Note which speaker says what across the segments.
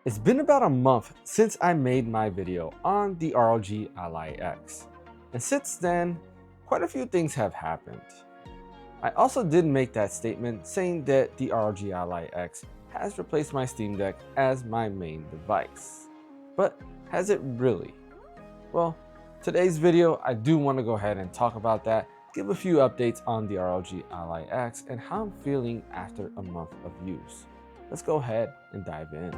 Speaker 1: It's been about a month since I made my video on the ROG Ally X, and since then, quite a few things have happened. I also did make that statement saying that the ROG Ally X has replaced my Steam Deck as my main device. But has it really? Well, today's video, I do want to go ahead and talk about that, give a few updates on the ROG Ally X and how I'm feeling after a month of use. Let's go ahead and dive in.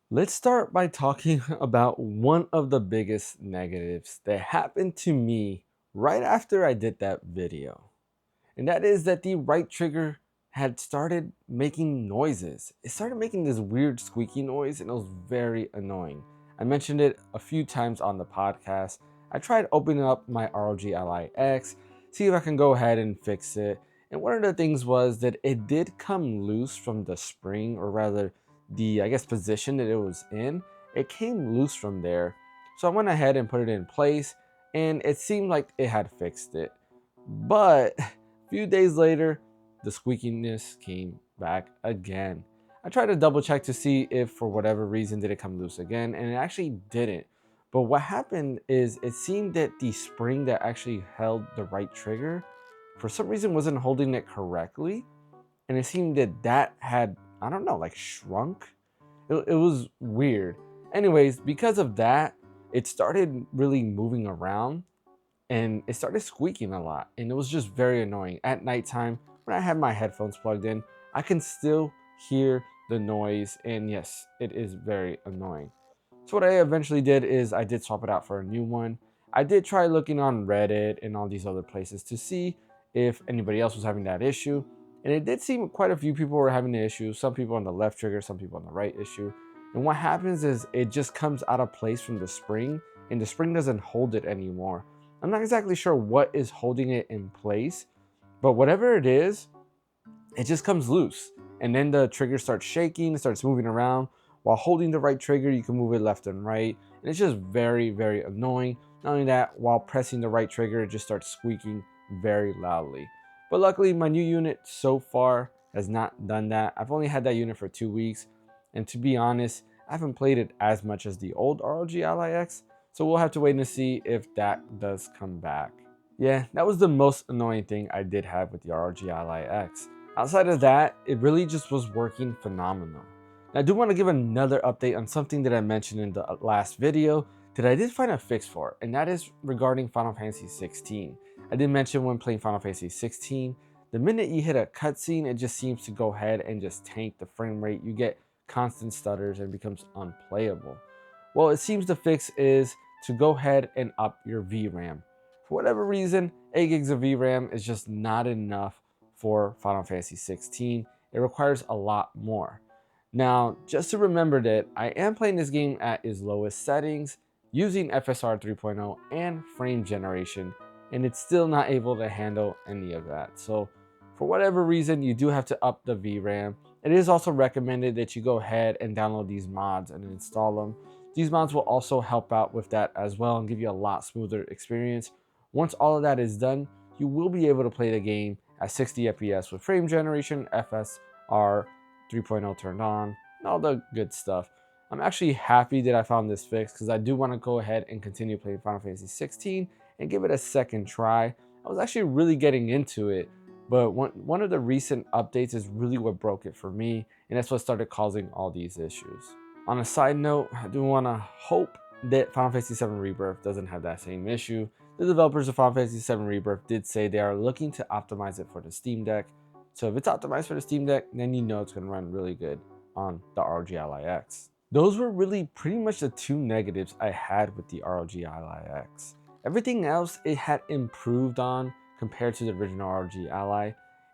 Speaker 1: Let's start by talking about one of the biggest negatives that happened to me right after I did that video. And that is that the right trigger had started making noises. It started making this weird squeaky noise and it was very annoying. I mentioned it a few times on the podcast. I tried opening up my ROG Ally X, see if I can go ahead and fix it. And one of the things was that it did come loose from the spring, or rather the, position that it was in. It came loose from there. So I went ahead and put it in place and it seemed like it had fixed it. But a few days later, the squeakiness came back again. I tried to double check to see if for whatever reason did it come loose again, and it actually didn't. But what happened is it seemed that the spring that actually held the right trigger for some reason wasn't holding it correctly, and it seemed that that had, I don't know, like shrunk. It was weird. Anyways, because of that, it started really moving around and it started squeaking a lot, and it was just very annoying. At nighttime when I had my headphones plugged in, I can still hear the noise, and yes, it is very annoying. So what I eventually did is I did swap it out for a new one. I did try looking on Reddit and all these other places to see if anybody else was having that issue, and it did seem quite a few people were having the issue. Some people on the left trigger, some people on the right issue. And what happens is it just comes out of place from the spring, and the spring doesn't hold it anymore. I'm not exactly sure what is holding it in place, but whatever it is, it just comes loose. And then the trigger starts shaking, it starts moving around. While holding the right trigger, you can move it left and right. And it's just very, very annoying. Not only that, while pressing the right trigger, it just starts squeaking very loudly. But luckily, my new unit so far has not done that. I've only had that unit for 2 weeks. And to be honest, I haven't played it as much as the old ROG Ally X. So we'll have to wait and see if that does come back. Yeah, that was the most annoying thing I did have with the ROG Ally X. Outside of that, it really just was working phenomenal. Now, I do want to give another update on something that I mentioned in the last video that I did find a fix for, and that is regarding Final Fantasy XVI. I did mention when playing Final Fantasy XVI, the minute you hit a cutscene, it just seems to go ahead and just tank the frame rate. You get constant stutters and it becomes unplayable. Well, it seems the fix is to go ahead and up your VRAM. For whatever reason, 8 gigs of VRAM is just not enough for Final Fantasy XVI. It requires a lot more. Now, just to remember that I am playing this game at its lowest settings, using FSR 3.0 and frame generation, and it's still not able to handle any of that. So for whatever reason, you do have to up the VRAM. It is also recommended that you go ahead and download these mods and install them. These mods will also help out with that as well and give you a lot smoother experience. Once all of that is done, you will be able to play the game at 60 FPS with frame generation, FSR 3.0 turned on, and all the good stuff. I'm actually happy that I found this fix because I do want to go ahead and continue playing Final Fantasy XVI and give it a second try. I was actually really getting into it, but one of the recent updates is really what broke it for me, and that's what started causing all these issues. On a side note, I do want to hope that Final Fantasy VII Rebirth doesn't have that same issue. The developers of Final Fantasy VII Rebirth did say they are looking to optimize it for the Steam Deck. So if it's optimized for the Steam Deck, then you know it's going to run really good on the ROG Ally X. Those were really pretty much the two negatives I had with the ROG Ally X. Everything else it had improved on compared to the original ROG Ally,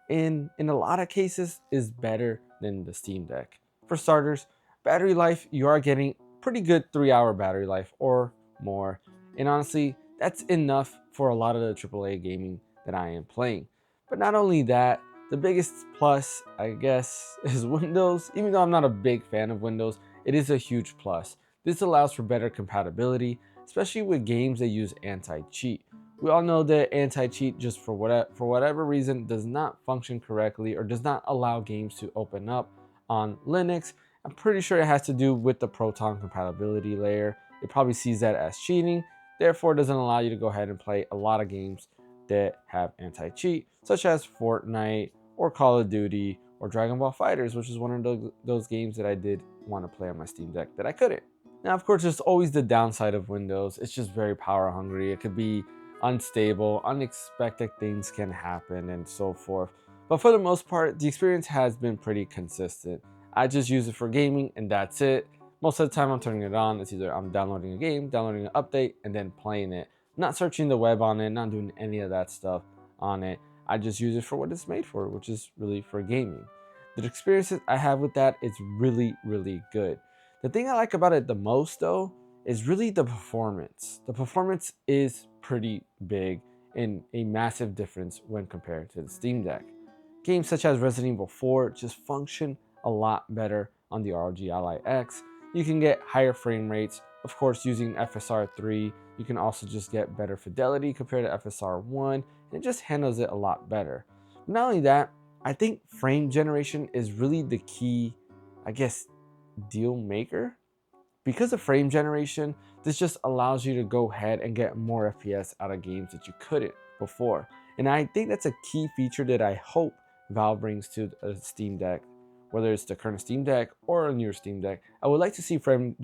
Speaker 1: and in a lot of cases is better than the Steam Deck. For starters, battery life, you are getting pretty good 3-hour battery life or more. And honestly, that's enough for a lot of the AAA gaming that I am playing. But not only that, the biggest plus, I guess, is Windows. Even though I'm not a big fan of Windows, it is a huge plus. This allows for better compatibility, especially with games that use anti-cheat. We all know that anti-cheat, just for whatever reason, does not function correctly or does not allow games to open up on Linux. I'm pretty sure it has to do with the Proton compatibility layer. It probably sees that as cheating, therefore it doesn't allow you to go ahead and play a lot of games that have anti-cheat, such as Fortnite or Call of Duty or Dragon Ball FighterZ, which is one of those games that I did want to play on my Steam Deck that I couldn't. Now, of course, there's always the downside of Windows. It's just very power hungry. It could be unstable, unexpected things can happen, and so forth. But for the most part, the experience has been pretty consistent. I just use it for gaming and that's it. Most of the time I'm turning it on, it's either I'm downloading a game, downloading an update, and then playing it. Not searching the web on it, not doing any of that stuff on it. I just use it for what it's made for, which is really for gaming. The experiences I have with that is really, really good. The thing I like about it the most though is really the performance. The performance is pretty big and a massive difference when compared to the Steam Deck. Games such as Resident Evil 4 just function a lot better on the ROG Ally X. You can get higher frame rates, of course using FSR 3. You can also just get better fidelity compared to FSR 1, and it just handles it a lot better. But not only that, I think frame generation is really the key, I guess, deal maker. Because of frame generation, this just allows you to go ahead and get more FPS out of games that you couldn't before. And I think that's a key feature that I hope Valve brings to a Steam Deck, whether it's the current Steam Deck or a newer Steam Deck. I would like to see frame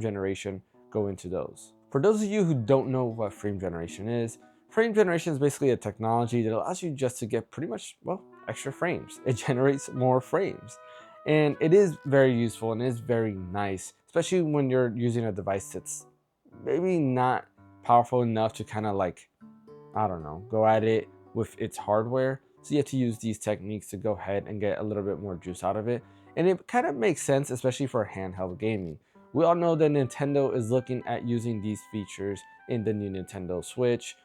Speaker 1: generation go into those. For those of you who don't know what frame generation is basically a technology that allows you just to get pretty much, well, extra frames. It generates more frames. And it is very useful and is very nice, especially when you're using a device that's maybe not powerful enough to kind of like, I don't know, go at it with its hardware. So you have to use these techniques to go ahead and get a little bit more juice out of it. And it kind of makes sense, especially for handheld gaming. We all know that Nintendo is looking at using these features in the new Nintendo Switch.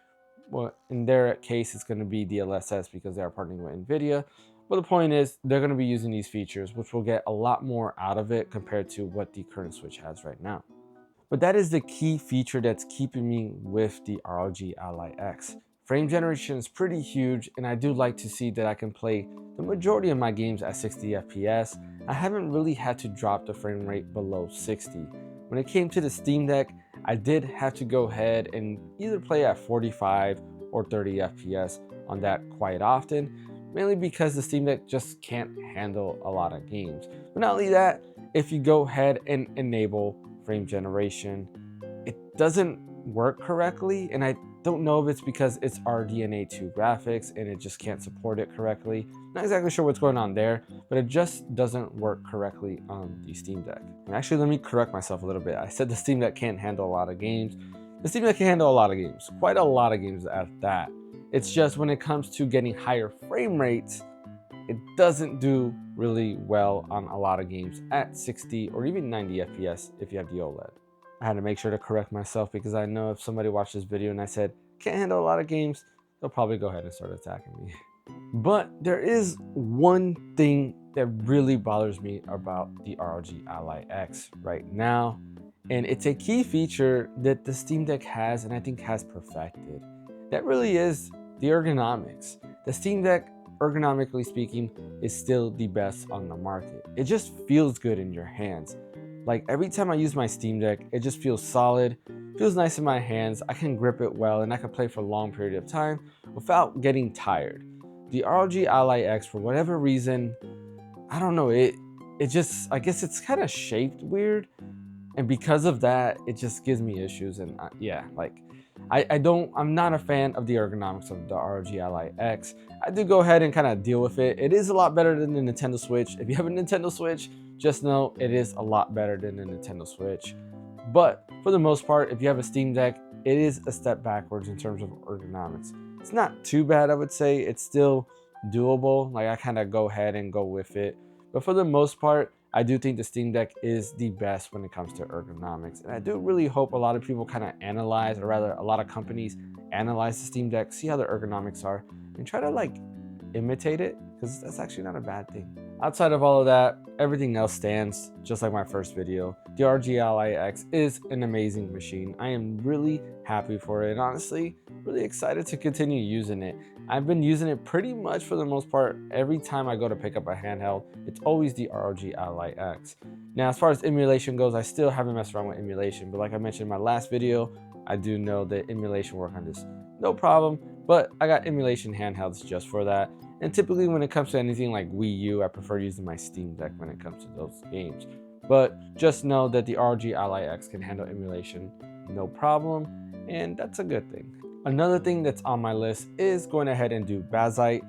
Speaker 1: Well, in their case, it's going to be DLSS because they are partnering with NVIDIA. But the point is, they're going to be using these features, which will get a lot more out of it compared to what the current Switch has right now. But that is the key feature that's keeping me with the ROG Ally X. Frame generation is pretty huge, and I do like to see that I can play the majority of my games at 60 FPS. I haven't really had to drop the frame rate below 60. When it came to the Steam Deck, I did have to go ahead and either play at 45 or 30 FPS on that quite often, mainly because the Steam Deck just can't handle a lot of games. But not only that, if you go ahead and enable frame generation, it doesn't work correctly, and I don't know if it's because it's RDNA 2 graphics and it just can't support it correctly. Not exactly sure what's going on there, but it just doesn't work correctly on the Steam Deck. And actually, let me correct myself a little bit. I said the Steam Deck can't handle a lot of games. The Steam Deck can handle a lot of games, quite a lot of games at that. It's just when it comes to getting higher frame rates, it doesn't do really well on a lot of games at 60 or even 90 FPS if you have the OLED. I had to make sure to correct myself because I know if somebody watched this video and I said, can't handle a lot of games, they'll probably go ahead and start attacking me. But there is one thing that really bothers me about the ROG Ally X right now, and it's a key feature that the Steam Deck has and I think has perfected. That really is the ergonomics. The Steam Deck, ergonomically speaking, is still the best on the market. It just feels good in your hands. Like every time I use my Steam Deck, it just feels solid, feels nice in my hands, I can grip it well, and I can play for a long period of time without getting tired. The ROG Ally X, for whatever reason, I don't know, it just, I guess it's kind of shaped weird, and because of that, it just gives me issues, and yeah, like, I'm not a fan of the ergonomics of the ROG Ally X. I do go ahead and kind of deal with it. It is a lot better than the Nintendo Switch. If you have a Nintendo Switch, just know it is a lot better than the Nintendo Switch. But for the most part, if you have a Steam Deck, it is a step backwards in terms of ergonomics. It's not too bad, I would say. It's still doable. Like I kind of go ahead and go with it. But for the most part, I do think the Steam Deck is the best when it comes to ergonomics. And I do really hope a lot of people kind of analyze, or rather a lot of companies analyze the Steam Deck, see how the ergonomics are, and try to like imitate it, because that's actually not a bad thing. Outside of all of that, everything else stands just like my first video. The ROG Ally X is an amazing machine. I am really happy for it and honestly really excited to continue using it. I've been using it pretty much for the most part every time I go to pick up a handheld. It's always the ROG Ally X. Now as far as emulation goes, I still haven't messed around with emulation, but like I mentioned in my last video, I do know that emulation work on this no problem, but I got emulation handhelds just for that. And typically when it comes to anything like Wii U, I prefer using my Steam Deck when it comes to those games. But just know that the ROG Ally X can handle emulation no problem, and that's a good thing. Another thing that's on my list is going ahead and do Bazite,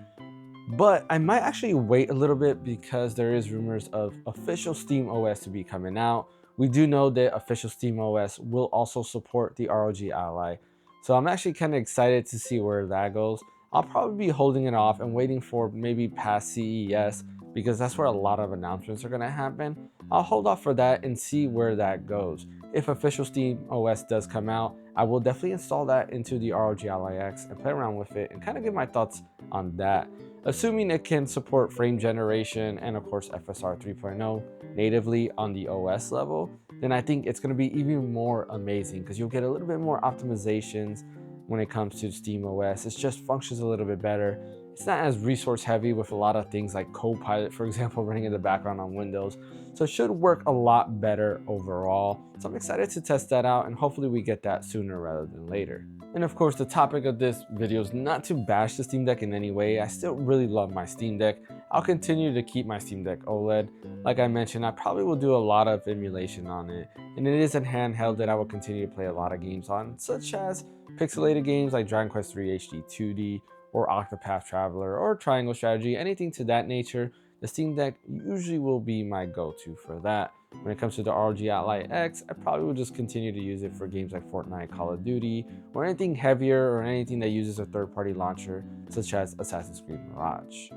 Speaker 1: but I might actually wait a little bit because there is rumors of official Steam OS to be coming out. We do know that official Steam OS will also support the ROG Ally, so I'm actually kind of excited to see where that goes. I'll probably be holding it off and waiting for maybe past CES because that's where a lot of announcements are going to happen. I'll hold off for that and see where that goes. If official Steam OS does come out, I will definitely install that into the ROG Ally X and play around with it and kind of give my thoughts on that. Assuming it can support frame generation and of course FSR 3.0 natively on the OS level, then I think it's going to be even more amazing because you'll get a little bit more optimizations when it comes to Steam OS. It just functions a little bit better. It's not as resource heavy with a lot of things like Copilot, for example, running in the background on Windows. So it should work a lot better overall. So I'm excited to test that out and hopefully we get that sooner rather than later. And of course, the topic of this video is not to bash the Steam Deck in any way. I still really love my Steam Deck. I'll continue to keep my Steam Deck OLED. Like I mentioned, I probably will do a lot of emulation on it. And it is a handheld that I will continue to play a lot of games on, such as pixelated games like Dragon Quest III HD 2D, or Octopath Traveler, or Triangle Strategy, anything to that nature. The Steam Deck usually will be my go-to for that. When it comes to the ROG Ally X, I probably will just continue to use it for games like Fortnite, Call of Duty, or anything heavier or anything that uses a third-party launcher, such as Assassin's Creed Mirage.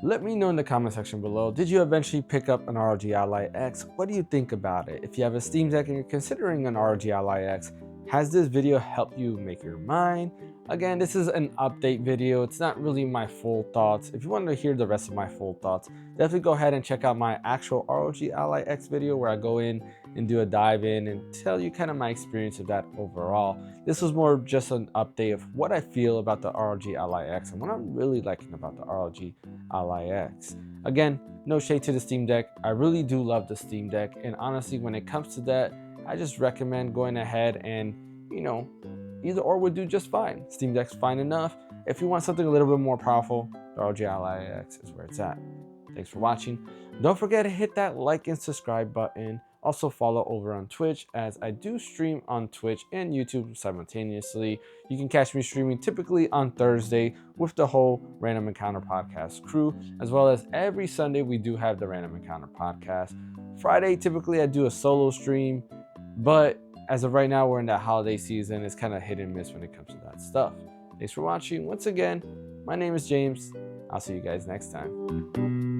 Speaker 1: Let me know in the comment section below, did you eventually pick up an ROG Ally X? What do you think about it? If you have a Steam Deck and you're considering an ROG Ally X, has this video helped you make your mind? Again, this is an update video. It's not really my full thoughts. If you want to hear the rest of my full thoughts, definitely go ahead and check out my actual ROG Ally X video where I go in and do a dive in and tell you kind of my experience of that overall. This was more just an update of what I feel about the ROG Ally X and what I'm really liking about the ROG Ally X. Again, no shade to the Steam Deck. I really do love the Steam Deck, and honestly, when it comes to that, I just recommend going ahead and, either or would do just fine. Steam Deck's fine enough. If you want something a little bit more powerful, the ROG Ally X is where it's at. Thanks for watching. Don't forget to hit that like and subscribe button. Also follow over on Twitch, as I do stream on Twitch and YouTube simultaneously. You can catch me streaming typically on Thursday with the whole Random Encounter podcast crew, as well as every Sunday we do have the Random Encounter podcast. Friday, typically I do a solo stream, but as of right now, we're in that holiday season. It's kind of hit and miss when it comes to that stuff. Thanks for watching. Once again, my name is James. I'll see you guys next time.